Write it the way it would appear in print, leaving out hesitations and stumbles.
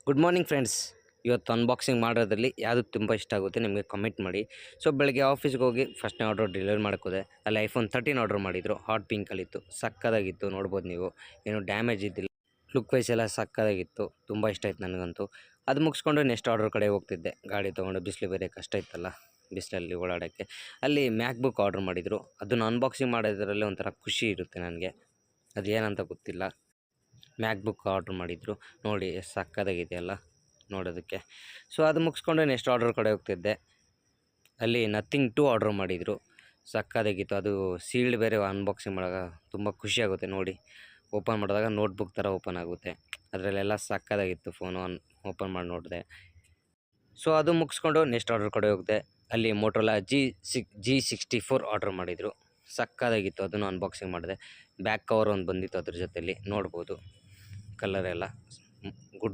Good morning friends. ಇವತ್ತು unboxing ಮಾಡೋದ್ರಲ್ಲಿ ಯಾವುದು ತುಂಬ ಇಷ್ಟ ಆಗುತ್ತೆ ನಿಮಗೆ ಕಮೆಂಟ್ ಮಾಡಿ. ಸೊ ಬೆಳಗ್ಗೆ ಆಫೀಸ್ಗೆ ಹೋಗಿ ಫಸ್ಟ್ನೇ ಆರ್ಡ್ರ್ ಡೆಲಿವರಿ ಮಾಡ್ಕೋದೆ. ಅಲ್ಲಿ ಐಫೋನ್ 13 ಆರ್ಡ್ರ್ ಮಾಡಿದ್ರು. ಹಾಟ್ ಪಿಂಕಲ್ಲಿತ್ತು, ಸಕ್ಕದಾಗಿತ್ತು. ನೋಡ್ಬೋದು ನೀವು, ಏನು ಡ್ಯಾಮೇಜ್ ಇದ್ದಿಲ್ಲ. ಲುಕ್ ವೈಸ್ ಎಲ್ಲ ಸಕ್ಕದಾಗಿತ್ತು, ತುಂಬ ಇಷ್ಟ ಆಯ್ತು ನನಗಂತೂ. ಅದು ಮುಗಿಸ್ಕೊಂಡು ನೆಕ್ಸ್ಟ್ ಆರ್ಡ್ರ್ ಕಡೆ ಹೋಗ್ತಿದ್ದೆ. ಗಾಡಿ ತೊಗೊಂಡು ಬಿಸಿಲು ಬೇರೆ ಕಷ್ಟ ಇತ್ತಲ್ಲ, ಬಿಸಿಲಲ್ಲಿ ಓಡಾಡೋಕ್ಕೆ. ಅಲ್ಲಿ ಮ್ಯಾಕ್ ಬುಕ್ ಆರ್ಡ್ರ್ ಮಾಡಿದರು. ಅದನ್ನು ಅನ್ಬಾಕ್ಸಿಂಗ್ ಮಾಡೋದ್ರಲ್ಲಿ ಒಂಥರ ಖುಷಿ ಇರುತ್ತೆ ನನಗೆ, ಅದು ಏನಂತ ಗೊತ್ತಿಲ್ಲ. ಮ್ಯಾಕ್ ಬುಕ್ ಆರ್ಡ್ರ್ ಮಾಡಿದರು. ನೋಡಿ ಎಷ್ಟು ಸಕ್ಕತ್ತಾಗಿದೆಯಲ್ಲ ನೋಡೋದಕ್ಕೆ. ಸೊ ಅದು ಮುಗಿಸ್ಕೊಂಡು ನೆಕ್ಸ್ಟ್ ಆರ್ಡ್ರ್ ಕಡೆ ಹೋಗ್ತಿದ್ದೆ. ಅಲ್ಲಿ ನಥಿಂಗ್ 2 ಆರ್ಡ್ರ್ ಮಾಡಿದರು. ಸಕ್ಕತ್ತಾಗಿತ್ತು. ಅದು ಸೀಲ್ಡ್ ಬೇರೆ ಅನ್ಬಾಕ್ಸಿಂಗ್ ಮಾಡುವಾಗ ತುಂಬ ಖುಷಿಯಾಗುತ್ತೆ ನೋಡಿ. ಓಪನ್ ಮಾಡಿದಾಗ ನೋಟ್ಬುಕ್ ಥರ ಓಪನ್ ಆಗುತ್ತೆ. ಅದರಲ್ಲೆಲ್ಲ ಸಕ್ಕತ್ತಾಗಿತ್ತು. ಫೋನು ಓಪನ್ ಮಾಡಿ ನೋಡಿದೆ. ಸೊ ಅದು ಮುಗಿಸ್ಕೊಂಡು ನೆಕ್ಸ್ಟ್ ಆರ್ಡ್ರ್ ಕಡೆ ಹೋಗಿದೆ. ಅಲ್ಲಿ ಮೋಟೋರೋಲಾ G64 ಆರ್ಡ್ರ್ ಮಾಡಿದರು. ಸಕ್ಕತ್ತಾಗಿತ್ತು. ಅದನ್ನು ಅನ್ಬಾಕ್ಸಿಂಗ್ ಮಾಡಿದೆ. ಬ್ಯಾಕ್ ಕವರ್ ಒಂದು ಬಂದಿತ್ತು ಅದ್ರ ಜೊತೆಯಲ್ಲಿ, ನೋಡ್ಬೋದು ಕಲರ್ ಎಲ್ಲ ಗುಡ್